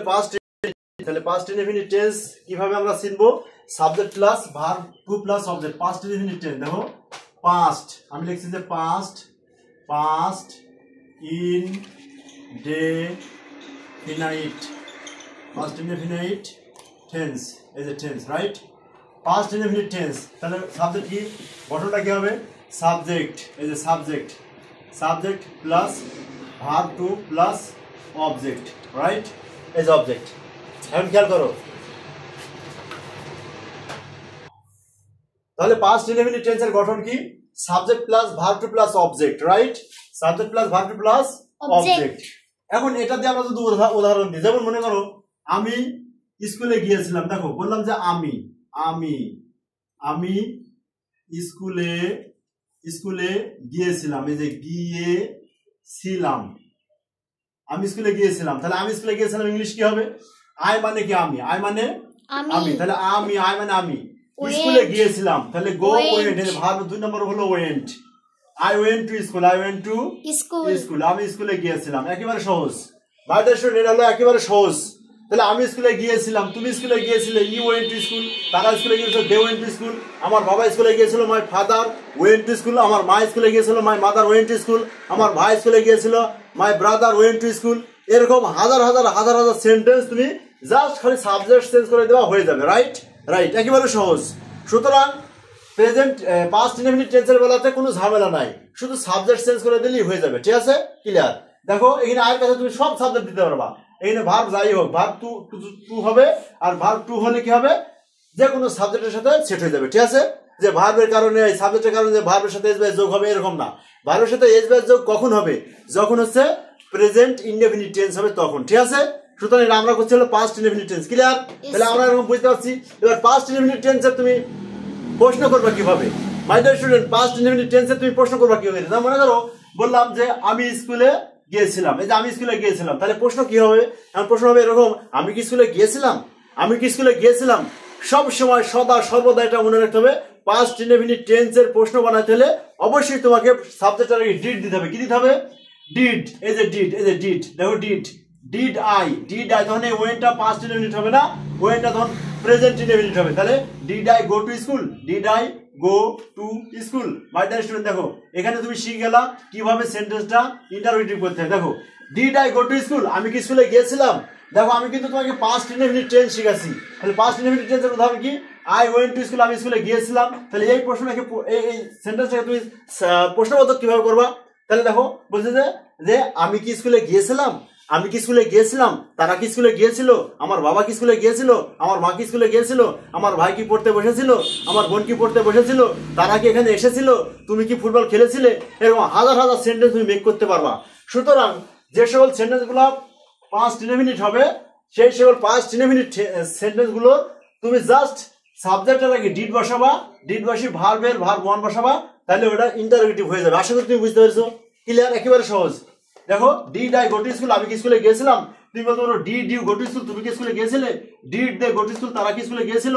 Past তাহলে past indefinite tense কিভাবে আমরা চিনবো subject plus verb two plus object past indefinite tense দেখো পাস্ট আমি লিখছি যে past past indefinite past indefinite tense as a tense right past indefinite tense তাহলে subject কি গঠনটা কি হবে subject as a subject subject plus verb two plus object right as object এখন খেয়াল করো তাহলে পাস্ট ইনডেফিনিট টেন্সের গঠন কি subject plus verb two plus object right subject plus verb two plus object এখন এটা দিয়ে আমরা যদি উদাহরণ দিই যেমন মনে করো আমি স্কুলে গিয়েছিলাম দেখো বললাম যে আমি আমি আমি স্কুলে স্কুলে গিয়েছিলাম এই যে গিয়েছিলাম আমি স্কুলে গিয়েছিলাম তাহলে আমি স্কুলে গিয়েছিলাম ইংলিশ কি হবে আই মানে কি আমি আই মানে আমি তাহলে আমি আই মানে আমি স্কুলে গিয়েছিলাম তাহলে গো ওয়েন্ট এর ভার্ব দুই নম্বর হলো went I went to school I went to school আমি স্কুলে গিয়েছিলাম একেবারে সহজ বাইরের স্টুডেন্ট এটা হলো একেবারে সহজ তাহলে আমি স্কুলে গিয়েছিলাম তুমি স্কুলে গিয়েছিলে ইউ ওয়েন্ট টু স্কুল তারা স্কুলে গিয়েছিল দে ওয়েন্ট টু স্কুল আমার বাবা স্কুলে গিয়েছিল my father went to school আমার মা স্কুলে গিয়েছিল my mother went to school আমার ভাই স্কুলে গিয়েছিল my brother went to school এরকম হাজার হাজার হাজার হাজার সেন্টেন্স তুমি জাস্ট খালি সাবজেক্ট চেঞ্জ করে দেওয়া হয়ে যাবে রাইট রাইট একেবারে সহজ সুতরাং প্রেজেন্ট পাস্ট ইনডেফিনিট টেন্সের বেলাতে কোনো ঝামেলা নাই শুধু সাবজেক্ট চেঞ্জ করে দিলেই হয়ে যাবে ঠিক আছে ক্লিয়ার দেখো এখানে আর কাছে তুমি সব সাবজেক্ট দিতে পারবা এখানে ভার্ব যাই হোক ভার্ব টু হবে আর ভার্ব টু হলে কি হবে যে কোনো সাবজেক্টের সাথে সেট হয়ে যাবে ঠিক আছে যে ভার্বের কারণে এই সাবজেক্টের কারণে যে ভার্বের সাথে এস বাই যোগ হবে এরকম না ভার্বের সাথে এস বাই যোগ কখন হবে যখন হচ্ছে প্রেজেন্ট ইনডেফিনিট টেন্স হবে তখন ঠিক আছে সুতরাং এটা আমরা করছি হলো পাস্ট ইনডেফিনিট টেন্স ক্লিয়ার তাহলে আমরা এরকম বুঝতে পারছি এবার পাস্ট ইনডেফিনিট টেন্সের তুমি প্রশ্ন করবা কিভাবে my dear student past indefinite টেন্সে তুমি প্রশ্ন করবা কিভাবে না মনে করো বললাম যে আমি স্কুলে গিয়েছিলাম এই যে আমি স্কুলে গিয়েছিলাম তাহলে প্রশ্ন কি হবে এখন প্রশ্ন হবে এরকম আমি কি স্কুলে গিয়েছিলাম আমি কি স্কুলে গিয়েছিলাম সব সময় সদা সর্বদা এটা মনে রাখতে হবে পাস্ট ইনডেফিনিট টেন্সের প্রশ্ন বানাতে হলে অবশ্যই তোমাকে সাবজেক্টের আগে ডিড দিতে হবে কি দিতে হবে ডিড এই যে ডিড দেখো ডিড আই তখন এই ওয়েনটা পাস্ট ইনডেফিনিট হবে না ওয়েনটা তখন প্রেজেন্ট ইনডেফিনিট হবে তাহলে did I go to school did I go to school my dear student দেখো এখানে তুমি শিখে গেলা কিভাবে সেন্টেন্সটা ইন্টারোগেটিভ করতে হয় দেখো did I go to school আমি কি স্কুলে গিয়েছিলাম দেখো আমি কিন্তু তোমাকে পাস্ট ইনডেফিনিট টেন্স শিখাচ্ছি তাহলে পাস্ট ইনডেফিনিট টেন্সের উদাহরণ কি আই ওয়েন্ট টু স্কুল আমি স্কুলে গিয়েছিলাম তাহলে এই প্রশ্নটাকে এই সেন্টেন্সটাকে তুমি প্রশ্নবোধক কিভাবে করবা তাহলে দেখো বলছে যে আমি কি স্কুলে গিয়েছিলাম আমি কি স্কুলে গিয়েছিলাম তারা কি স্কুলে গিয়েছিল আমার বাবা কি স্কুলে গিয়েছিল আমার মা কি স্কুলে গিয়েছিল আমার ভাই কি পড়তে বসেছিল আমার বোন কি পড়তে বসেছিল তারা কি এখানে এসেছিল তুমি কি ফুটবল খেলেছিলে এরকম হাজার হাজার সেন্টেন্স তুমি মেক করতে পারবা সুতরাং যে সকল সেন্টেন্সগুলো পাস্ট ইনডেফিনিট হবে সেই সকল পাস্ট ইনডেফিনিট সেন্টেন্সগুলো তুমি জাস্ট সাবজেক্টের আগে ডিড বসাবা ডিড বসি ভার্বের ভার্ব ওয়ান বসাবা তাহলে ওটা ইন্টারোগেটিভ হয়ে যাবে আশা করি তুমি বুঝতে পেরেছো ক্লিয়ার একেবারে সহজ দেখো did I go to school আমি কি স্কুলে গিয়েছিলাম তুমি বলতে পারো did you go to school তুমি কি স্কুলে গিয়েছিলে did they go to school তারা কি স্কুলে গিয়েছিল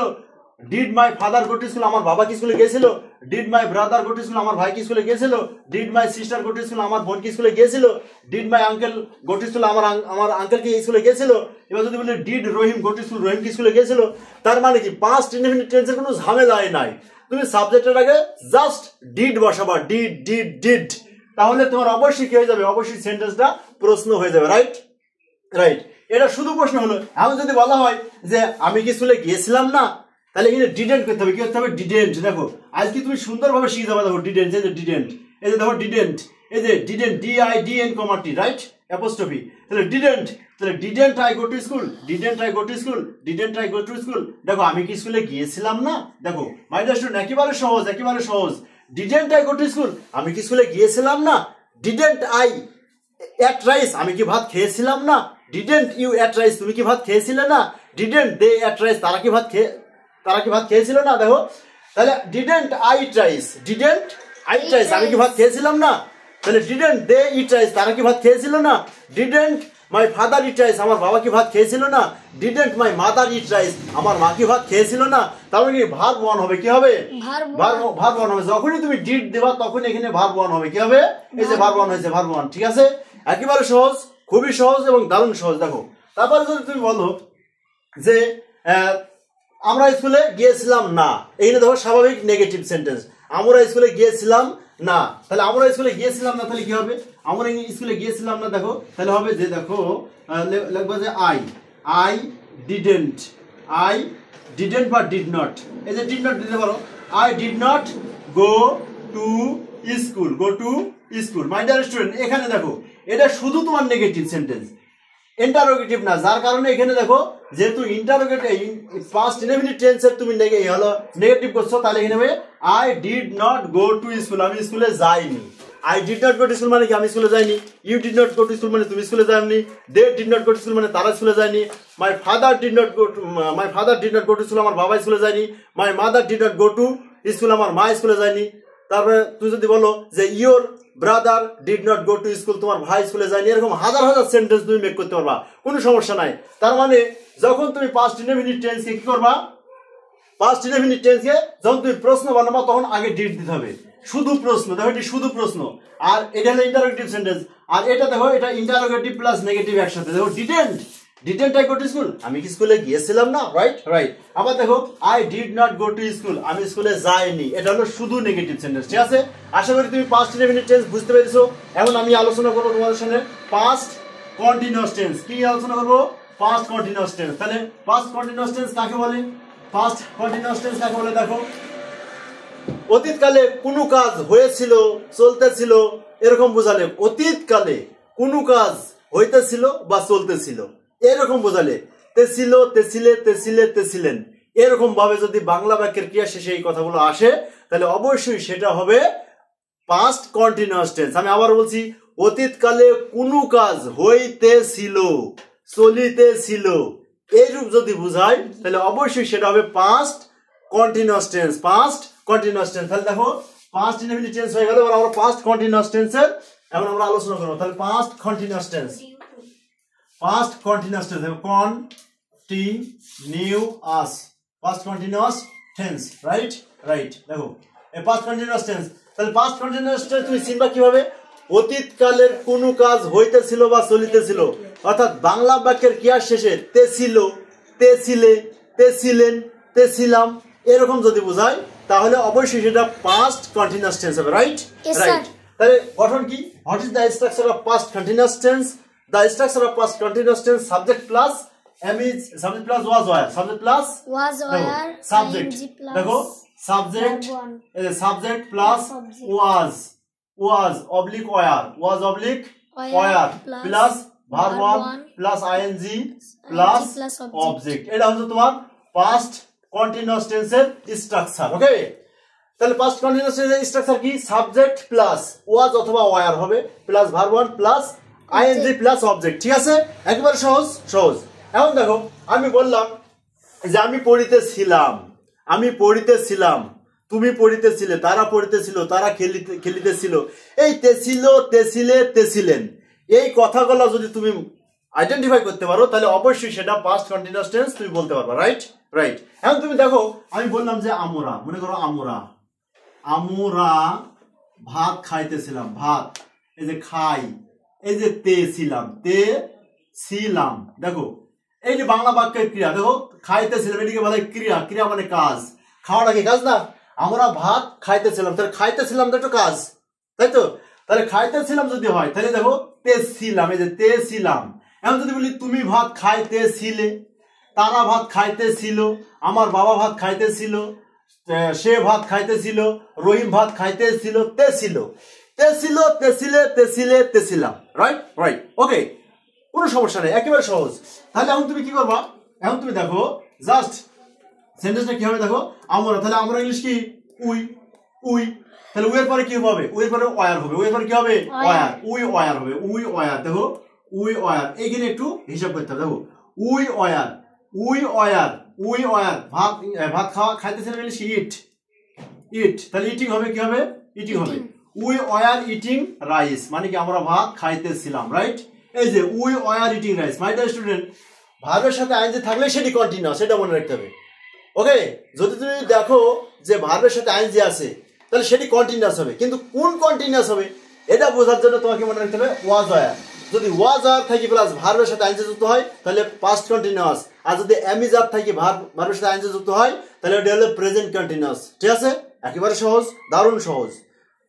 did my father go to school আমার বাবা কি স্কুলে গিয়েছিল did my brother go to school আমার ভাই কি স্কুলে গিয়েছিল did my sister go to school আমার বোন কি স্কুলে গিয়েছিল did my uncle go to school আমার আঙ্কেল কি স্কুলে গিয়েছিল এবার যদি বলি did Rahim go to school Rahim কি স্কুলে গিয়েছিল তার মানে কি পাস্ট ইনডেফিনিট টেন্সের কোনো ঝামেলাই নাই তুমি সাবজেক্টের আগে জাস্ট ডিড বসাবা ডিড তাহলে তোমার অবশ্যই কি হয়ে যাবে অবশ্যই সেন্টেন্সটা প্রশ্ন হয়ে যাবে রাইট রাইট এটা শুধু প্রশ্ন হলো এখন যদি বলা হয় যে আমি কি স্কুলে গিয়েছিলাম না তাহলে এখানে ডিডেন্ট করতে হবে কি করতে হবে ডিডেন্ট দেখো আজকে তুমি সুন্দরভাবে শিখে যাবে দেখো ডিডেন্ট এই যে ডিডেন্ট এই যে দেখো ডিডেন্ট এই যে ডিডেন্ট DIDN, রাইট অ্যাপোস্ট্রোফি তাহলে didn't I go to school didn't I go to school didn't I go to school দেখো আমি কি স্কুলে গিয়েছিলাম না দেখো মাই ডিয়ার স্টুডেন্ট একেবারে সহজ didn't I go to school আমি কি স্কুলে গিয়েছিলাম না ডিডেন্ট আই এট রাইস আমি কি ভাত খেয়েছিলাম না ডিডেন্ট ইউ এট রাইস তুমি কি ভাত খেয়েছিলে না ডিডেন্ট দে এট রাইস তারা কি ভাত খেয়েছিল না দেখো তাহলে ডিডেন্ট আই ইট রাইস আমি কি ভাত খেয়েছিলাম না তাহলে ডিডেন্ট দে ইট রাইস তারা কি ভাত খেয়েছিল না didn't my father eat rice আমার বাবা কি ভাত খেয়েছিল না didn't my mother eat rice আমার মা কি ভাত খেয়েছিল না তাহলে কি ভার্ব ওয়ান হবে কি হবে ভার্ব ওয়ান হবে যখনই তুমি ডিড দেবা তখন এখানে ভার্ব ওয়ান হবে কি হবে এই যে ভার্ব ওয়ান হয়েছে ভার্ব ওয়ান ঠিক আছে একেবারে সহজ খুবই সহজ এবং দারুণ সহজ দেখো তারপরে যদি তুমি বলো যে আমরা স্কুলে গিয়েছিলাম না, এইখানে দেখো স্বাভাবিক নেগেটিভ সেন্টেন্স, আমরা স্কুলে গিয়েছিলাম না, তাহলে আমরা স্কুলে গিয়েছিলাম না, তাহলে কি হবে? আমরা স্কুলে গিয়েছিলাম না, দেখো তাহলে হবে যে দেখো লিখবো যে আই ডিডেন্ট বা ডিড নট, এই যে ডিড নট দিতে পারো, I did not go to school my dear student. এখানে দেখো এটা শুধু তোমার নেগেটিভ সেন্টেন্স, ইন্টারোগেটিভ না, যার কারণে এখানে দেখো যেহেতু ইন্টারোগেটিভ পাস্ট ইনডেফিনিট টেন্সের তুমি নেগেটিভ করছো, তাহলে এখানে হবে I did not go to school, আমি স্কুলে যাইনি। I did not go to school মানে কি আমি স্কুলে যাইনি, you did not go to school মানে তুমি স্কুলে যাওনি, they did not go to school মানে তারা স্কুলে যায়নি, my father did not go to school, আমার বাবা স্কুলে যায়নি, my mother did not go to school, আমার মা স্কুলে যায়নি। তারপরে তুই যদি বলো যে your brother did not go to school, তোমার ভাই স্কুলে যায়নি, এরকম হাজার হাজার সেন্টেন্স তুমি মেক করতে পারবা, কোনো সমস্যা নাই। তার মানে যখন তুমি পাস্ট ইনডেফিনিট টেন্সকে কি করবা, পাস্ট ইনডেফিনিট টেন্সকে যখন তুমি প্রশ্ন বানাবা তখন আগে ডিড দিতে হবে, শুধু প্রশ্ন, দেখো এটি শুধু প্রশ্ন, আর এটা হলো ইন্টারোগেটিভ সেন্টেন্স, আর এটা দেখো এটা ইন্টারোগেটিভ প্লাস নেগেটিভ একসাথে, দেখো didn't I go to school, আমি কি স্কুলে গিয়েছিলাম না, রাইট। আবার দেখো I did not go to school, আমি স্কুলে যাইনি, এটা হলো শুধু নেগেটিভ সেন্টেন্স, ঠিক আছে? আশা করি তুমি পাস্ট ইনডেফিনিট টেন্স বুঝতে পেরেছো। এখন আমি আলোচনা করবো তোমাদের সামনে পাস্ট কন্টিনিউয়াস টেন্স। কি আলোচনা করবো? Past continuous tense. তাহলে পাস্ট কন্টিনিউয়াস টেন্স কাকে বলে? পাস্ট কন্টিনিউয়াস টেন্স কাকে বলে দেখো, অতীতকালে কোনো কাজ হয়েছিল, চলতেছিল, এরকম বোঝালে, অতীতকালে কোনো কাজ হইতেছিল বা চলতেছিল এরকম বোঝালে, তেছিল, তেছিলে, তেছিলে, তেছিলেন, এরকম ভাবে যদি বাংলা বাক্যের ক্রিয়া শেষে এই কথাগুলো আসে তাহলে অবশ্যই সেটা হবে পাস্ট কন্টিনিউয়াস টেন্স। আমি আবার বলছি, অতীতকালে কোনো কাজ হইতেছিল, চলিতেছিল, এইরূপ যদি বুঝায় তাহলে অবশ্যই সেটা হবে past continuous tense, past continuous tense. তাহলে দেখো পাস্ট ইনডেফিনিট টেন্স হয়ে গেল, এবার আমরা পাস্ট কন্টিনিউয়াস টেন্সের এখন আমরা আলোচনা করব। তাহলে past continuous tense, past continuous tense, continuous, past continuous tense, right. দেখো এই পাস্ট কন্টিনিউয়াস টেন্স, তাহলে পাস্ট কন্টিনিউয়াস টেন্স তুমি চিনবা কিভাবে? অতীতকালের কোনো কাজ হইতেছিল বা চলিতেছিল, অর্থাৎ বাংলা বাক্যের ক্রিয়া শেষে তেছিল, তেছিলে, তেছিলেন, তেছিলাম, এরকম যদি বোঝায় তাহলে অবশ্যই সেটা পাস্ট কন্টিনিউয়াস টেন্স হবে, রাইট। তাহলে গঠন কি? What is the structure of past continuous tense? The structure of past continuous tense, subject plus subject plus was were, subject plus subject, দেখো subject plus was oblique were plus verb one plus ING plus object, এটা হচ্ছে তোমার past continuous টেন্সের structure. Okay, তাহলে past continuous টেন্সের structure কি? Subject plus was অথবা were হবে, plus verb one plus ING plus object, ঠিক আছে? একেবারে সহজ। এখন দেখো আমি বললাম যে আমি পড়িতেছিলাম, তুমি পড়িতেছিলে, তারা পড়িতেছিল, তারা খেলিতেছিল, এই তেছিল, তেছিলে, তেছিলেন, এই কথাগুলো যদি তুমি আইডেন্টিফাই করতে পারো তাহলে অবশ্যই সেটা পাস্ট কন্টিনিউয়াস টেন্স তুমি বলতে পারবে, রাইট। এখন তুমি দেখো আমি বললাম যে আমরা, মনে করো আমরা ভাত খাইতেছিলাম, ভাত, এই যে খাই, এই যে তেছিলাম, দেখো এই যে বাংলা বাক্যের ক্রিয়া, দেখো খাইতেছিলাম, এটিকে বলে ক্রিয়া মানে কাজ, খাওয়াটা কি কাজ না? আমরা ভাত খাইতেছিলাম, তাহলে খাইতেছিলাম তো একটা কাজ, তাই তো? তাহলে খাইতেছিলাম যদি হয় তাহলে দেখো তেছিলাম, এই যে তেছিলাম। এখন যদি বলি তুমি ভাত খাইতেছিলে, তারা ভাত খাইতেছিল, আমার বাবা ভাত খাইতেছিল, সে ভাত খাইতেছিল, রহিম ভাত খাইতেছিল, তেছিল, তেছিলে, তেছিলাম, রাইট। ওকে, কোনো সমস্যা নেই, একেবারে সহজ। তাহলে এখন তুমি কি করবা? এখন তুমি দেখো জাস্ট সেন্টেন্সটা কি হবে দেখো, আমরা, তাহলে আমরা ইংলিশ কি? উই, তাহলে উই এর পরে কি হবে? উই এর পরে ওয়্যার হবে, উই এর পরে কি হবে? ওয়্যার, ওয়্যার হবে, ওয়্যার, দেখো ওয়্যার, এইখানে একটু হিসাব করতে হবে, দেখো ওয়্যার, ভাত খাইতেছিলাম ইংলিশ ইট, তাহলে ইটিং হবে, কি হবে? ইটিং হবে। ওয়্যার ইটিং রাইস, মানে কি আমরা ভাত খাইতেছিলাম, রাইট। এই যে were eating rice, my dear student, ভার্বের সাথে আইএনজি থাকলে সেটি কন্টিনিউয়াস, সেটা মনে রাখতে হবে। ওকে, যদি তুমি দেখো যে ভার্বের সাথে আইএনজি আছে তাহলে সেটি কন্টিনিউয়াস হবে, কিন্তু কোন কন্টিনিউয়াস হবে এটা বোঝার জন্য তোমাকে মনে রাখতে হবে ওয়াজ ওয়্যার, যদি ওয়াজ আর থাকি প্লাস ভার্বের সাথে আইনজে যুক্ত হয় তাহলে পাস্ট কন্টিনিউয়াস, আর যদি এমিজ আর থাকি ভার্বের সাথে আইনজে যুক্ত হয় তাহলে ওটা হলো প্রেজেন্ট কন্টিনিউয়াস। ঠিক আছে, একেবারে সহজ, দারুণ সহজ।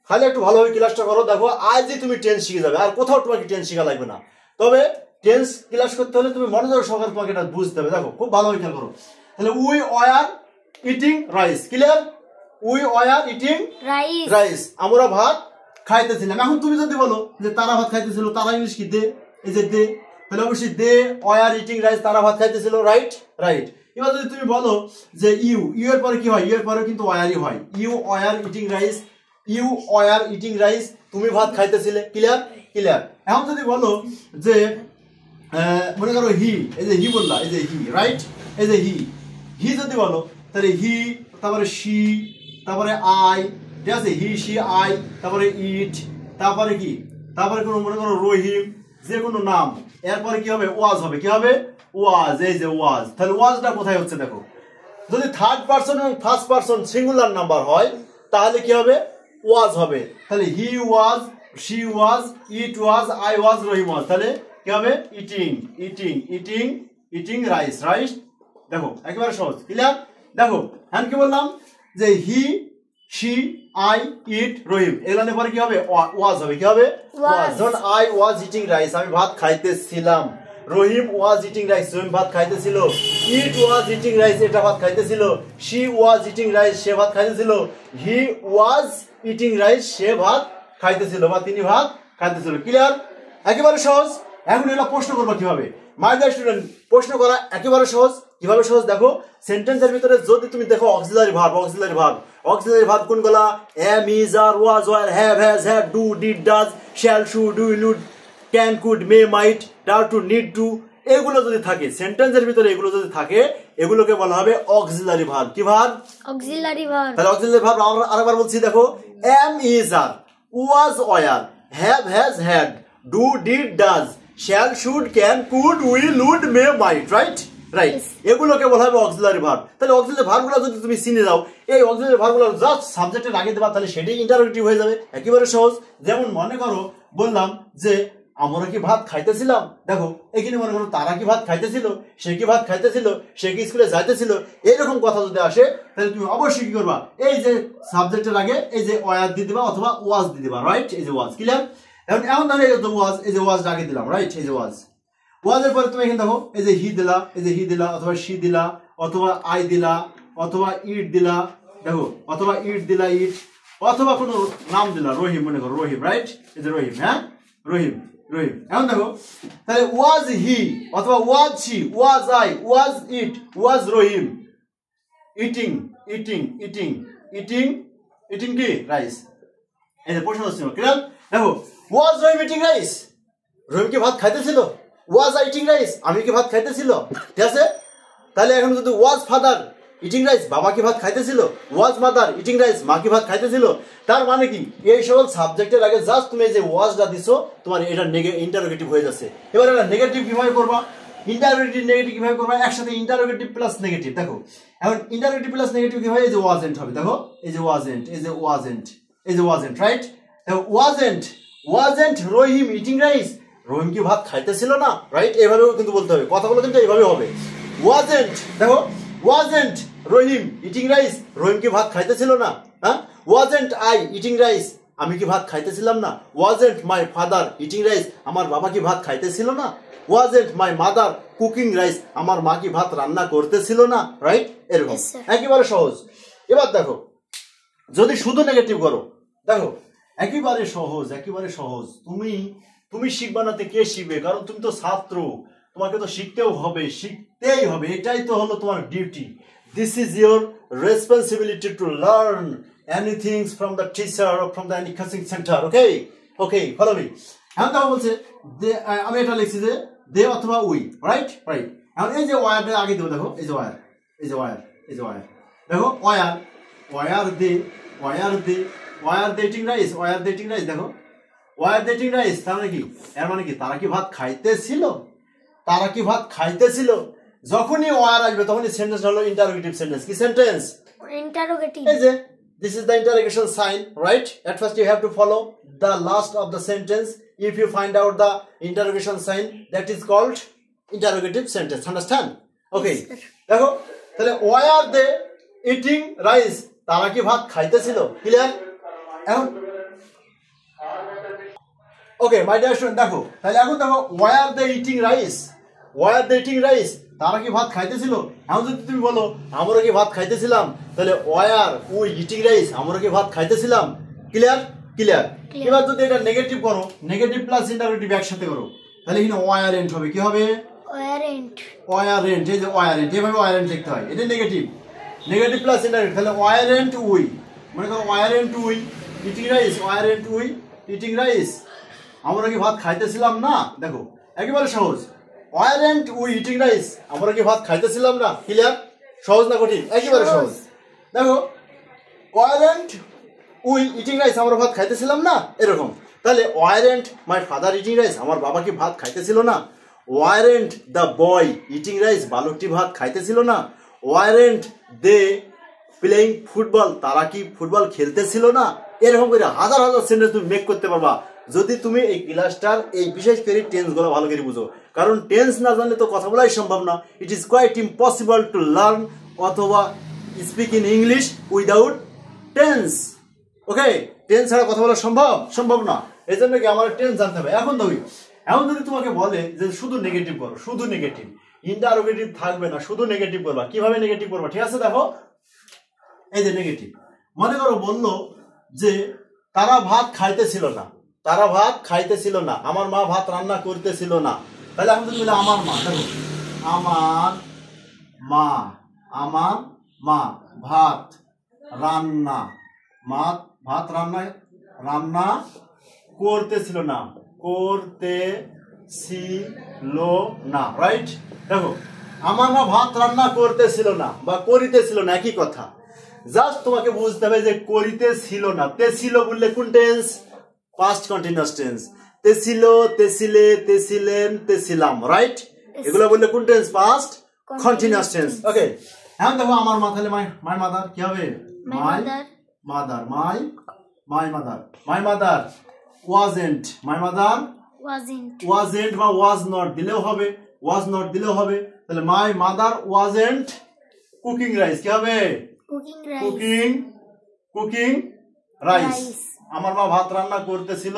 খালি একটু ভালোভাবে ক্লাসটা করো, দেখো আজই তুমি টেন্স শিখে যাবে, আর কোথাও তোমাকে টেন্স শেখা লাগবে না। তবে টেন্স ক্লাস করতে হলে তুমি মনোযোগ সহকারে তোমাকে এটা বুঝতে হবে। দেখো খুব ভালোভাবে খেয়াল করো। তাহলে we were eating rice, clear? We were eating rice, আমরা ভাত খাইতেছিলাম। এখন তুমি যদি বলো যে তারা ভাত খাইতেছিল, তারা ইংলিশ কি? দে, এই যে দে, তাহলে অবশ্যই দে ওয়ার ইটিং রাইস, তারা ভাত খাইতেছিল, রাইট রাইট। এবার যদি তুমি বলো যে ইউ, ইউ এর পরে কি হয়? ইউ এর পরে কিন্তু ওয়ারই হয়। You were eating rice, you were eating rice, তুমি ভাত খাইতেছিলে, ক্লিয়ার ক্লিয়ার। এখন যদি বলো যে মনে করো হি, এই যে হি বললা, এই যে হি, রাইট, এই যে হি, হি যদি বলো তাহলে হি, তারপরে শি, তারপরে আই, ঠিক আছে, হি শি আই, তারপরে ইট, তারপরে কি, তারপরে কোনো মনে করো রহিম, যে কোনো নাম, এরপরে কি হবে? ওয়াজ হবে। কি হবে? ওয়াজ, এই যে ওয়াজ। তাহলে ওয়াজটা কোথায় হচ্ছে দেখো, যদি থার্ড পারসন এবং ফার্স্ট পারসন সিঙ্গুলার নাম্বার হয় তাহলে কি হবে? ওয়াজ হবে। তাহলে হি ওয়াজ, she was, it was, I was, রহিম ওয়াজ, তাহলে কি হবে? Eating eating eating eating rice, right. দেখো একেবারে সহজ, ক্লিয়ার? দেখো এখন কি বললাম যে হি শি আই ইট রহিম, এগুলো পরে কি হবে? ওয়াজ হবে। কি হবে? ওয়াজ। যখন আই ওয়াজ ইটিং রাইস, আমি ভাত খাইতেছিলাম, রহিম ওয়াজ ইটিং রাইস, রহিম ভাত খাইতেছিল, ইট ওয়াজ ইটিং রাইস, এটা ভাত খাইতেছিল, শি ওয়াজ ইটিং রাইস, সে ভাত খাইতেছিল, হি ওয়াজ ইটিং রাইস, সে ভাত খাইতেছিল বা তিনি ভাত খাইতেছিল, ক্লিয়ার? একেবারে সহজ। এখন এগুলো প্রশ্ন করবো কিভাবে? মাই ডিয়ার স্টুডেন্ট, প্রশ্ন করা একেবারে সহজ। কিভাবে সহজ দেখো, সেন্টেন্সের ভিতরে যদি তুমি দেখো auxiliary verb, auxiliary verb, auxiliary verb কোনগুলা? Am, is, are, was, were, have, has, had, do, did, does, shall, should, will, would, can, could, may, might, dare to, need to, এগুলো যদি থাকে সেন্টেন্সের ভিতরে, এগুলো যদি থাকে এগুলোকে বলা হবে অক্সিলারি ভার্ব। কি ভার্ব? Auxiliary verb. তাহলে অক্সিলারি ভার্ব আরেকবার বলছি দেখো, am, is, are, was, were, have, has, had, do, did, does, shall, should, can, could, will, would, may, might, right right, এগুলোকে বলা হবে অক্সিলারি ভার্ব। তাহলে অক্সিলারি ভার্বগুলো যদি তুমি চিনে যাও, এই অক্সিলারি ভার্বগুলো জাস্ট সাবজেক্টে লাগিয়ে দেবা, তাহলে সেটাই ইন্টারোগেটিভ হয়ে যাবে, একেবারে সহজ। যেমন মনে করো বললাম যে আমরা কি ভাত খাইতেছিলাম, দেখো এখানে মনে করো তারা কি ভাত খাইতেছিল, সে কি ভাত খাইতেছিল, সে কি স্কুলে যাইতেছিল, এইরকম কথা যদি আসে তাহলে তুমি অবশ্যই কি করবা? এই যে সাবজেক্টের আগে এই যে ওয়াজ দিয়ে দিবা অথবা ওয়াজ দিয়ে দিবা, রাইট? এই যে ওয়াজ, ক্লিয়ার? এখন এমন ধরো এই যে ওয়াজ, এই যে ওয়াজটা আগে দিলাম, রাইট? এই যে ওয়াজ, ওয়াজের পরে তুমি এখানে দেখো এই যে হি দিলা, এই যে হি দিলা, অথবা শি দিলা, অথবা আই দিলা, অথবা ইট দিলা, দেখো, অথবা ইট দিলা, ইট, অথবা কোনো নাম দিলা, রহিম, মনে করো রহিম, রাইট? এই যে রহিম, হ্যাঁ রহিম, রহিম। এখন দেখো তাহলে ওয়াজ হি, অথবা was she, was I, was it, was Rahim eating eating eating eating eating কি? রাইস। এই যে প্রশ্ন হচ্ছে, ক্লিয়ার? দেখো ওয়াজ রহিম ইটিং রাইস, রহিম কি ভাত খাইতেছিল? ওয়াজ আই ইটিং রাইস, আমি কি ভাত খাইতেছিল? ঠিক আছে। তাহলে এখন যদি ওয়াজ ফাদার ইটিং রাইস, বাবা কি ভাত খাইতেছিল? ওয়াজ মাদার ইটিং রাইস, মা কি ভাত খাইতেছিল? তার মানে কি এই সকল সাবজেক্টের আগে জাস্ট তুমি যে ওয়াজটা দিছো, তোমার এটা ইন্টারোগেটিভ হয়ে যাচ্ছে। এবার এটা নেগেটিভ কিভাবে করবা? ইন্টারোগেটিভ নেগেটিভ কিভাবে করবা? একসাথে ইন্টারোগেটিভ প্লাস নেগেটিভ। দেখো এখন ইন্টারোগেটিভ প্লাস নেগেটিভ কি হয়? এই যে ওয়াজেন্ট হবে, দেখো এই যে ওয়াজেন্ট, এই যে ওয়াজেন্ট, এই যে ওয়াজেন্ট, রাইট? দেখো ওয়াজেন্ট, ওয়াজেন্ট রহিম ইটিং রাইস, রহিম কি ভাত খাইতেছিল না, রাইট? এভাবেও কিন্তু বলতে হবে, কথাগুলো কিন্তু এইভাবে হবে। ওয়াজেন্ট, দেখো ওয়াজেন্ট রহিম ইটিং রাইস, রহিম কি ভাত খাইতেছিল না, হ্যাঁ? ওয়াজেন্ট আই ইটিং রাইস, আমি কি ভাত খাইতেছিলাম না? ওয়াজেন্ট মাই ফাদার ইটিং রাইস, আমার বাবা কি ভাত খাইতেছিল না? Wasn't my mother cooking rice, আমার মা কি ভাত রান্না করতেছিল না, রাইট? এরকম একেবারে সহজ। এবার দেখো যদি শুধু নেগেটিভ করো, দেখো একেবারে সহজ, একেবারে সহজ। তুমি শিখবা না, কে শিখবে? কারণ তুমি তো ছাত্র, তোমাকে তো শিখতেও হবে, শিখতেই হবে, এটাই তো হলো তোমার duty. This is your responsibility to learn anything from the teacher or from the any coaching centre. Okay okay, follow me. এখন দেখো বলছে আমি এটা লিখছি যে দে অথবা উই, রাইট রাইট। এখন এই যে ওয়ারটা আগে দেবো, দেখো এই যে ওয়ার, এই যে ওয়ার, এই যে ওয়ার, দেখো ওয়ার, ওয়ার দে, ওয়ার দে, ওয়ার দে ইটিং রাইস, ওয়ার দে ইটিং রাইস, দেখো ওয়ার দে ইটিং রাইস, তার মানে কি? এর মানে কি তারা কি ভাত খাইতেছিল? তারা কি ভাত খাইতেছিল? যখনই ওয়ার আসবে তখনই সেন্টেন্স হলো ইন্টারোগেটিভ সেন্টেন্স। কি সেন্টেন্স? ইন্টারোগেটিভ। এই যে this is the interrogation sign, right? At first you have to follow the last of the sentence. If you find out the interrogation sign, that is called interrogative sentence. Understand? Okay. দেখো তাহলে why are they eating rice? তারা কি ভাত খাইতেছিল? Clear? এখন ওকে my dear student, দেখো তাহলে এখন দেখো why are they eating rice? Why are they eating rice? তারা কি ভাত খাইতেছিল? এখন যদি তুমি বলো আমরা কি ভাত খাইতেছিলাম, তাহলে why are we eating rice? আমরা কি ভাত খাইতেছিলাম? ক্লিয়ার? ক্লিয়ার। এবার যদি এটা নেগেটিভ করো, নেগেটিভ প্লাস ইন্টারোগেটিভ একসাথে করো, তাহলে এখানে ওয়ারেন্ট হবে। কি হবে? ওয়ারেন্ট। ওয়ারেন্ট, এই যে ওয়ারেন্ট, এভাবে ওয়ারেন্ট লিখতে হয়। এটা নেগেটিভ, নেগেটিভ প্লাস ইন্টারোগেটিভ, তাহলে ওয়ারেন্ট উই, মনে করো warrant we eating rice, warrant we eating rice, আমরা কি ভাত খাইতেছিলাম না? দেখো একেবারে সহজ, ওয়ারেন্ট উই ইটিং রাইস, আমরা কি ভাত খাইতেছিলাম না? ক্লিয়ার? সহজ না কঠিন? একেবারে সহজ। দেখো ওয়ারেন্ট উই ইটিং রাইস, আমরা ভাত খাইতেছিলাম না, এরকম। তাহলে weren't my father eating rice, আমার বাবা কি ভাত খাইতেছিল না? Weren't the boy eating rice, বালকটি ভাত খাইতেছিল না? ওয়ারেন্ট দে প্লেইং ফুটবল, তারা কি ফুটবল খেলতেছিল না? এরকম করে হাজার হাজার সেন্টেন্স তুমি মেক করতে পারবা যদি তুমি এই ক্লাসটার এই বিশেষ করে টেন্সগুলো ভালো করে বুঝো। কারণ টেন্স না জানলে তো কথা বলাই সম্ভব না। It is quite impossible to learn অথবা speak in English without tense. Okay, tense ছাড়া কথা বলা সম্ভব না। এই জন্য কি আমার টেন্স জানতে হবে। এখন যদি তোমাকে বলে যে শুধু নেগেটিভ করো, শুধু নেগেটিভ, ইন্টারোগেটিভ থাকবে না, শুধু নেগেটিভ করবা, কিভাবে নেগেটিভ করবা? ঠিক আছে, দেখো এই যে নেগেটিভ, মনে করো বললো যে তারা ভাত খাইতেছিল না, তারা ভাত খাইতেছিল না, আমার মা ভাত রান্না করতেছিল না। তাহলে আমি যদি বলি আমার মা, দেখো আমার মা ভাত রান্না, ভাত রান্না করতেছিল না, রাইট? দেখো আমার মা ভাত রান্না করতেছিল না বা করিতেছিল না, একই কথা। জাস্ট তোমাকে বুঝতে হবে যে করিতেছিল না, তেছিল বললে কোন টেন্স? Past continuous tense. তেছিল, তেছিলে, তেছিলেন, তেছিলাম, রাইট? এগুলো বললে কোন tense? Past continuous tense. Okay, এখন দেখো আমার মা, তাহলে মাই মাদার কি হবে? My mother wasn't, my mother wasn't বা ওয়াজ নট দিলেও হবে, তাহলে my mother wasn't cooking rice, কি হবে? কুকিং রাইস, আমার মা ভাত রান্না করতেছিল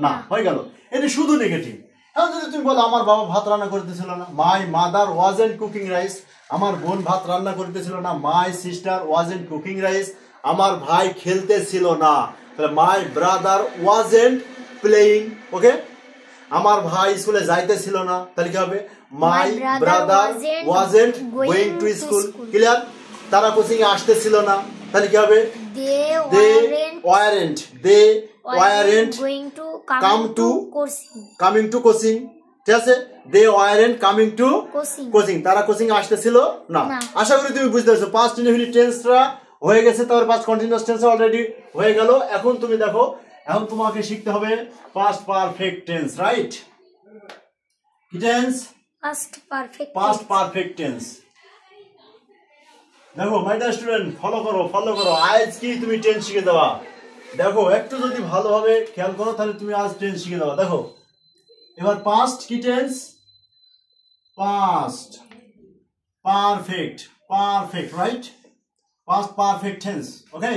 না, হয়ে গেল। এটা শুধু নেগেটিভ। এখন যদি তুমি বলো আমার বাবা ভাত রান্না করতেছিল না, মাই মাদার ওয়াজেন্ট কুকিং রাইস, আমার বোন ভাত রান্না করতেছিল না, my sister wasn't cooking rice, আমার ভাই খেলতেছিল না, তাহলে মাই ব্রাদার ওয়াজেন্ট প্লেইং। ওকে, আমার ভাই স্কুলে যাইতেছিল না, তাহলে কি হবে? My brother wasn't going to school. Clear? তারা কোচিং এ আসতেছিল না, তাহলে কি হবে? দে ওয়ারেন্ট কামিং টু কোচিং। ঠিক আছে, দে ওয়ারেন্ট কামিং টু কোচিং, তারা কোচিং এ আসতেছিল না। আশা করি তুমি বুঝতে পারছো। পাস্ট ইনডেফিনিট টেন্সটা হয়ে গেছে, তারপর পাস্ট কন্টিনিউয়াস টেন্স অলরেডি হয়ে গেল। এখন তুমি দেখো, এখন তোমাকে শিখতে হবে পাস্ট পারফেক্ট টেন্স, রাইট? কি টেন্স? Past perfect tense. দেখো মাই ডিয়ার স্টুডেন্ট, ফলো করো। আজ কি তুমি টেন্স শিখে যাবা। দেখো একটু যদি ভালোভাবে খেয়াল করো তাহলে তুমি আজ টেন্স শিখে যাবা। দেখো এবার পাস্ট কি tense? Past perfect, right? Past perfect tense. Okay,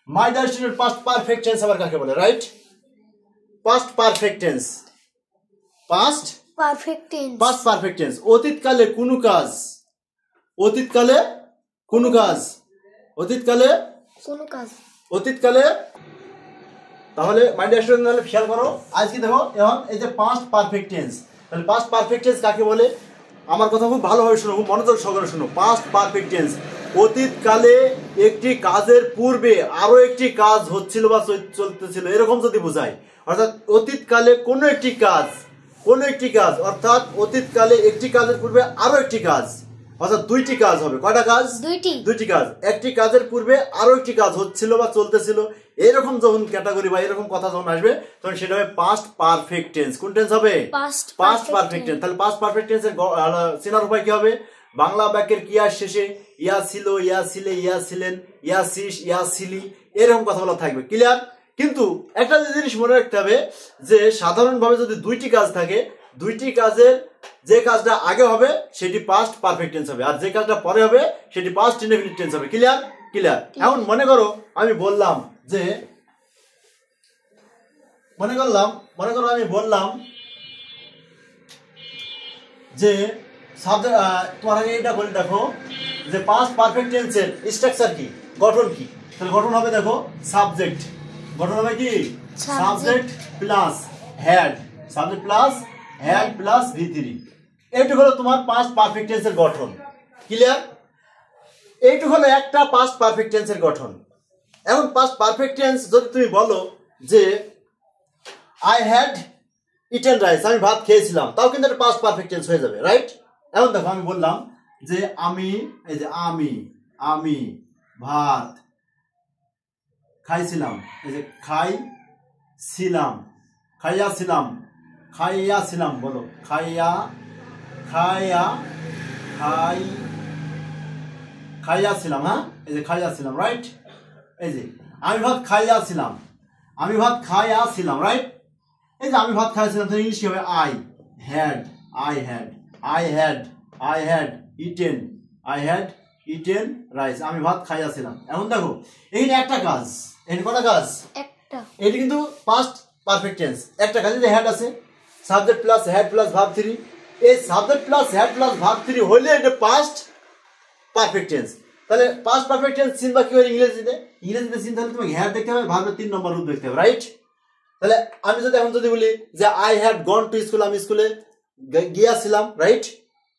my dear student, past perfect tense আবার কাকে বলে? Right, past perfect tense. Past perfect tense, অতীতকালে কোনো কাজ, অতীতকালে তাহলে মাই ডিয়ার স্টুডেন্ট, তাহলে খেয়াল করো আজকে দেখো এখন এই যে পাস্ট পারফেক্ট টেন্স, তাহলে পাস্ট পারফেক্ট টেন্স কাকে বলে? আমার কথা খুব ভালোভাবে শুনো, খুব মনোযোগ সহকারে শুনো। পাস্ট পারফেক্ট টেন্স, অতীতকালে একটি কাজের পূর্বে আরো একটি কাজ হচ্ছিল বা চলতেছিল, এরকম যদি বোঝায়। অর্থাৎ অতীতকালে কোনো একটি কাজ, অর্থাৎ অতীতকালে একটি কাজের পূর্বে আরো একটি কাজ, অর্থাৎ দুইটি কাজ হবে। কয়টা কাজ? দুইটি কাজ। একটি কাজের পূর্বে আরো একটি কাজ হচ্ছিল বা চলতেছিল, এরকম যখন ক্যাটাগরি বা এরকম কথা যখন আসবে তখন সেটা হবে পাস্ট পারফেক্ট টেন্স। কোন টেন্স হবে? Past perfect tense. তাহলে পাস্ট পারফেক্ট টেন্সের চেনার উপায় কি হবে? বাংলা বাক্যের ক্রিয়ার শেষে ইয়া ছিল, ইয়া ছিলে, ইয়া ছিলেন, ইয়া সিস, ইয়া সিলি, এরকম কথাগুলো থাকবে। ক্লিয়ার? কিন্তু একটা জিনিস মনে রাখতে হবে যে সাধারণভাবে যদি দুইটি কাজ থাকে, দুইটি কাজের যে কাজটা আগে হবে সেটি পাস্ট পারফেক্ট টেন্স হবে, আর যে কাজটা পরে হবে সেটি পাস্ট ইনডেফিনিট টেন্স হবে। ক্লিয়ার? ক্লিয়ার। এখন মনে করো আমি বললাম যে মনে করো আমি বললাম যে সাবজেক্ট, তোমার আগে এটা বলে দেখো যে পাস্ট পারফেক্ট টেন্সের স্ট্রাকচার কি, গঠন কি। তাহলে গঠন হবে দেখো সাবজেক্ট, গঠন হবে কি subject plus had, subject plus had plus V3। এইটুকু হলো তোমার পাস্ট পারফেক্ট টেন্সের গঠন। ক্লিয়ার? এইটুকু হলো একটা পাস্ট পারফেক্ট টেন্সের গঠন। এখন পাস্ট পারফেক্ট টেন্স যদি তুমি বলো যে আই হ্যাড ইটেন রাইস, আমি ভাত খেয়েছিলাম, তাও কিন্তু এটা পাস্ট পারফেক্ট টেন্স হয়ে যাবে। রাইট? এখন দেখো আমি বললাম যে আমি, এই যে আমি ভাত খাইছিলাম, এই যে খাইয়াছিলাম, বলো খাইয়াছিলাম, হ্যাঁ এই যে খাইয়াছিলাম। রাইট? এই যে আমি ভাত খাইয়াছিলাম, রাইট? এই যে আমি ভাত খাইয়াছিলাম, তাহলে ইংলিশ কি হবে? I had eaten রাইস, আমি ভাত খাইয়াছিলাম। এখন দেখো এখানে একটা কাজ, এখানে কটা কাজ? একটা। এটা কিন্তু পাস্ট পারফেক্ট টেন্স, একটা কাজ যে হ্যাড আছে, subject plus had plus verb 3। এই subject plus had plus verb 3 হলে এটা পাস্ট পারফেক্ট টেন্স। তাহলে পাস্ট পারফেক্ট টেন্স চিনবা কি করে? ইংরেজিতে চিনতে হলে তোমাকে হ্যাড দেখতে হবে, ভার্বের 3 নম্বর রূপ দেখতে হবে। রাইট? তাহলে আমি এখন যদি বলি যে I had gone to school, আমি স্কুলে গিয়েছিলাম, রাইট?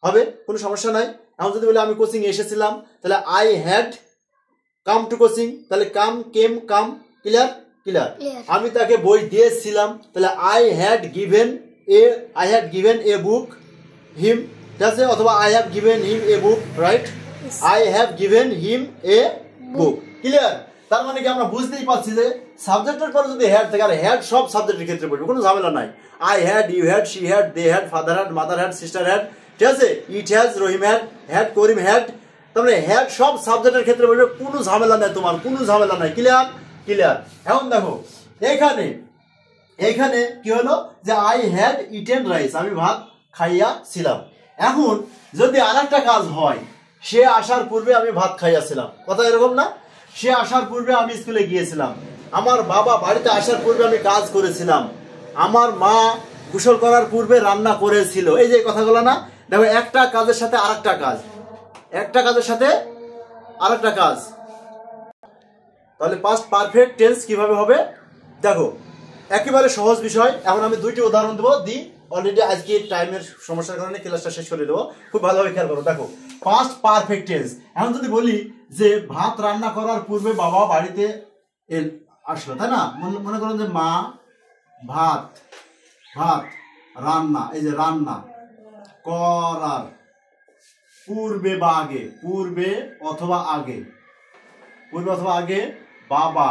হবে, কোনো সমস্যা নাই। এখন যদি বলি আমি কোচিং এসেছিলাম, তাহলে I had come to coaching, তাহলে কাম ক্লিয়ার? আমি তাকে বই দিয়েছিলাম, তাহলে I had given a book him, ঠিক আছে? অথবা I have given him a book, right? I have given him a book. Clear? তার মানে কি আমরা বুঝতেই পারছি যে সাবজেক্টের পরে যদি হ্যাড থাকে, আর হ্যাড সব সাবজেক্টের ক্ষেত্রে পড়বে, কোনো ঝামেলা নাই। I had, you had, she had, they had, father had, mother had, sister had, ঠিক আছে? It has, Rahim had, Karim had. তারপরে হ্যাড সব সাবজেক্টের ক্ষেত্রে পড়বে, কোনো ঝামেলা নাই, তোমার কোনো ঝামেলা নাই। ক্লিয়ার? এখন দেখো এইখানে কি হলো যে আই হ্যাড ইটেন রাইস, আমি ভাত খাইয়াছিলাম। এখন যদি আরেকটা কাজ হয়, সে আসার পূর্বে আমি ভাত খাইয়াছিলাম, কথা এরকম না? সে আসার পূর্বে আমি স্কুলে গিয়েছিলাম, আমার বাবা বাড়িতে আসার পূর্বে আমি কাজ করেছিলাম, আমার মা গোসল করার পূর্বে রান্না করেছিল। এই যে কথাগুলো না, দেখো একটা কাজের সাথে আরেকটা কাজ, একটা কাজের সাথে আরেকটা কাজ। তাহলে পাস্ট পারফেক্ট টেন্স কিভাবে হবে দেখো, একেবারে সহজ বিষয়। এখন আমি দুইটি উদাহরণ দেবো, অলরেডি আজকে টাইমের সমস্যার কারণে ক্লাসটা শেষ করে দেবো, খুব ভালোভাবে খেয়াল করো। দেখো পাস্ট পারফেক্ট টেন্স, এখন যদি বলি যে ভাত রান্না করার পূর্বে বাবা বাড়িতে আসলো, তাই না? মনে করুন যে মা ভাত রান্না, এই যে রান্না করার পূর্বে বা আগে, পূর্বে অথবা আগে বাবা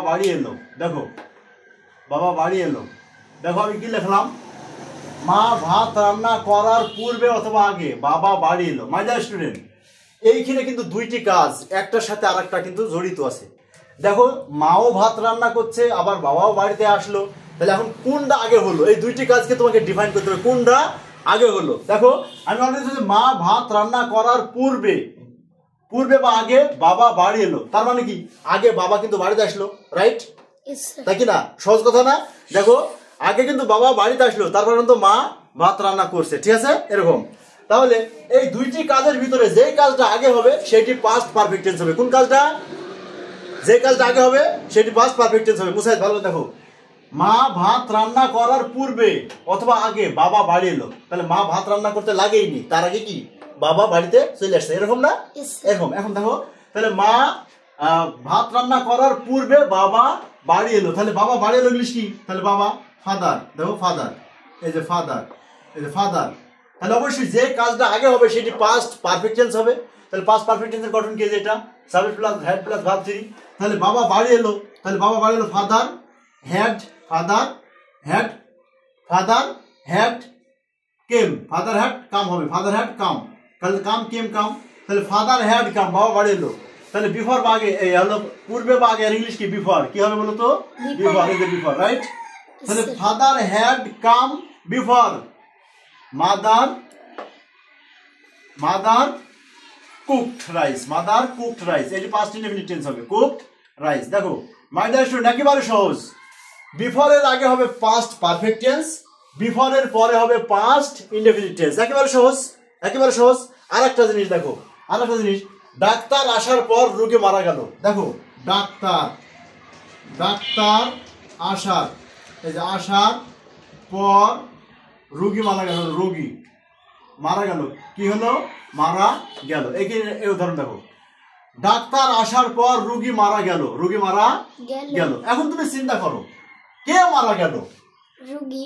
বাড়ি এলো। দেখো বাবা বাড়ি এলো, দেখো আমি কি লিখলাম? মা ভাত রান্না করার পূর্বে অথবা আগে বাবা বাড়ি এলো। মাই ডিয়ার স্টুডেন্ট, এইখানে কিন্তু দুইটি কাজ একটার সাথে আরেকটা কিন্তু জড়িত আছে। দেখো মাও ভাত রান্না করছে, আবার বাবাও বাড়িতে আসলো, তাহলে এখন কোনটা আগে হলো? এই দুইটি কাজকে তোমাকে ডিফাইন করতে হবে, কোনটা আগে হলো। দেখো আমি অলরেডি বলছি মা ভাত রান্না করার পূর্বে বা আগে বাবা বাড়ি এলো, তার মানে কি আগে বাবা কিন্তু বাড়িতে আসলো, রাইট? তাই কি না? সহজ কথা না? দেখো আগে কিন্তু বাবা বাড়িতে আসলো, তারপর কিন্তু মা ভাত রান্না করছে, ঠিক আছে? এরকম। তাহলে এই দুইটি কাজের ভিতরে যে কাজটা আগে হবে সেটি পাস্ট পারফেক্ট টেন্স হবে। কোন কাজটা? যে কাজটা আগে হবে সেটি পাস্ট পারফেক্ট টেন্স হবে। মুসাইদ ভালো দেখো, মা ভাত রান্না করার পূর্বে অথবা আগে বাবা বাড়ি এলো, তাহলে মা ভাত রান্না করতে লাগেইনি, তার আগে কি বাবা বাড়িতে চলে আসছে, এরকম না? এরকম। এখন দেখো তাহলে মা ভাত রান্না করার পূর্বে বাবা বাড়ি এলো, তাহলে বাবা বাড়ি এলো ইংলিশ কি? তাহলে বাবা ফাদার, দেখো ফাদার, এই যে ফাদার, তাহলে অবশ্যই যে কাজটা আগে হবে সেটি পাস্ট পারফেক্ট টেন্স হবে। তাহলে পাস্ট পারফেক্ট টেন্সের গঠন কি? যেটা subject plus had plus verb 3। তাহলে বাবা বাড়ি এলো, তাহলে বাবা বাড়ি এলো father had father had came, father had come হবে, ফাদার হ্যাড কাম, তাহলে কাম কেম কাম, তাহলে ফাদার হ্যাড কাম, বাবা বাড়ি এলো, তাহলে বিফোর বা আগে এই হলো পূর্বে বা আগে, আর ইংলিশ কি বিফোর, কি হবে বলো তো, বিফোর, এই যে বিফোর, রাইট। তাহলে father had come before, mother cooked rice, mother cooked rice, এই যে পাস্ট ইনডেফিনিট টেন্স হবে, কুকড রাইস। দেখো মাই ডিয়ার স্টুডেন্ট, একেবারে সহজ, বিফোর এর আগে হবে পাস্ট পারফেক্ট টেন্স, বিফোর এর পরে হবে পাস্ট ইনডেফিনিট টেন্স, একেবারে সহজ, একেবারে সহজ। আর একটা জিনিস দেখো, আর একটা জিনিস, ডাক্তার আসার পর রোগী মারা গেল, দেখো ডাক্তার আসার, এই যে আসার পর রোগী মারা গেল, রোগী মারা গেল, কি হলো, মারা গেল। এই উদাহরণ দেখো, ডাক্তার আসার পর রোগী মারা গেল, রোগী মারা গেল। এখন তুমি চিন্তা করো, কে মারা গেল,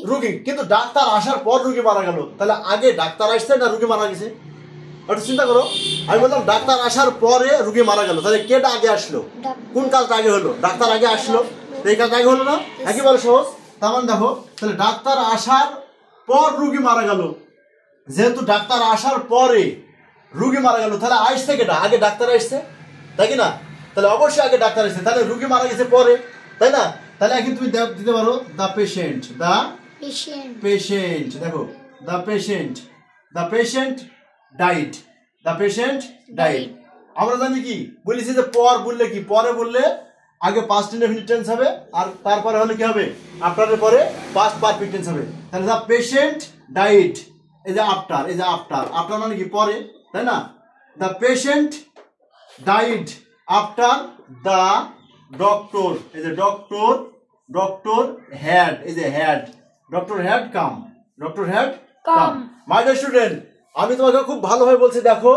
রোগী, কিন্তু ডাক্তার আসার পর রোগী মারা গেল, তাহলে আগে ডাক্তার আসছে না রোগী মারা গেছে, একটু চিন্তা করো। আমি বললাম ডাক্তার আসার পরে রোগী মারা গেল, তাহলে কেটা আগে আসলো, কোন কাজটা আগে হলো, ডাক্তার আগে আসলো, এই কাজটা আগে হলো না, একেবারে সহজ। তার মানে দেখো, তাহলে ডাক্তার আসার পর রোগী মারা গেল, যেহেতু ডাক্তার আসার পরে রোগী মারা গেল, তাহলে আসছে কেটা, আগে ডাক্তার আসছে, তাই কি না, তাহলে অবশ্যই আগে ডাক্তার আসছে, তাহলে রোগী মারা গেছে পরে, তাই না। তাহলে এখন তুমি দিতে পারো দ্য পেশেন্ট, দেখো the patient died, the patient died. আমরা জানি কি বলেছি যে পর বললে কি, পরে বললে আগে পাস্ট ইনডেফিনিট টেন্স হবে, আর তারপরে হলে কি হবে, আফটারের পরে পাস্ট পারফেক্ট টেন্স হবে। তাহলে দ্য পেশেন্ট ডাইড, এই যে আফটার, এই যে আফটার মানে কি পরে, তাই না। The patient died after the doctor, এই যে ডক্টর হ্যাড, এই যে had, doctor had come, my dear student, আমি তোমাকে খুব ভালোভাবে বলছি, দেখো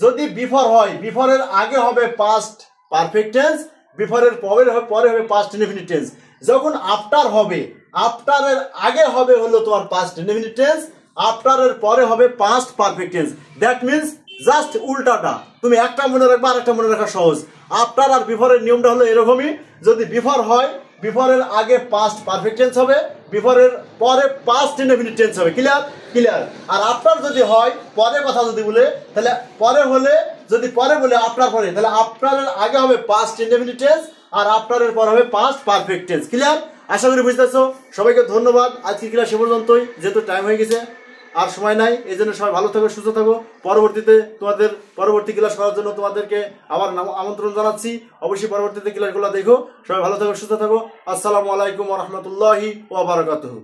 যদি বিফোর হয়, বিফোরের আগে হবে পাস্ট পারফেক্ট টেন্স, বিফোরের পরে হবে পাস্ট ইনডেফিনিট টেন্স। যখন আফটার হবে, আফটারের আগে হবে হলো তোমার পাস্ট ইনডেফিনিট টেন্স, আফটারের পরে হবে past perfect tense. That means just উল্টাটা, তুমি একটা মনে রাখবা আর একটা মনে রাখা সহজ। আফটার আর বিফোরের নিয়মটা হলো এরকমই, যদি বিফোর হয় বিফোরের আগে পাস্ট পারফেক্ট টেন্স হবে, বিফোরের পরে পাস্ট ইনডেফিনিট টেন্স হবে, ক্লিয়ার। আর আফটার যদি হয়, পরে কথা যদি বলে, তাহলে পরে হলে, যদি পরে বলে আফটার পরে, তাহলে আফটারের আগে হবে পাস্ট ইনডেফিনিট টেন্স, আর আফটারের পর হবে পাস্ট পারফেক্ট টেন্স, ক্লিয়ার। আশা করি বুঝতেছো। সবাইকে ধন্যবাদ, আজকে ক্লাস এ পর্যন্তই, যেহেতু টাইম হয়ে গেছে আর সময় নাই, এই জন্য সবাই ভালো থাকো, সুস্থ থাকো। পরবর্তীতে তোমাদের পরবর্তী ক্লাস করার জন্য তোমাদেরকে আবার আমন্ত্রণ জানাচ্ছি, অবশ্যই পরবর্তীতে ক্লাসগুলো দেখো। সবাই ভালো থাকো, সুস্থ থাকো। আসসালামু আলাইকুম ওয়া রাহমাতুল্লাহি ওয়া বারাকাতুহু।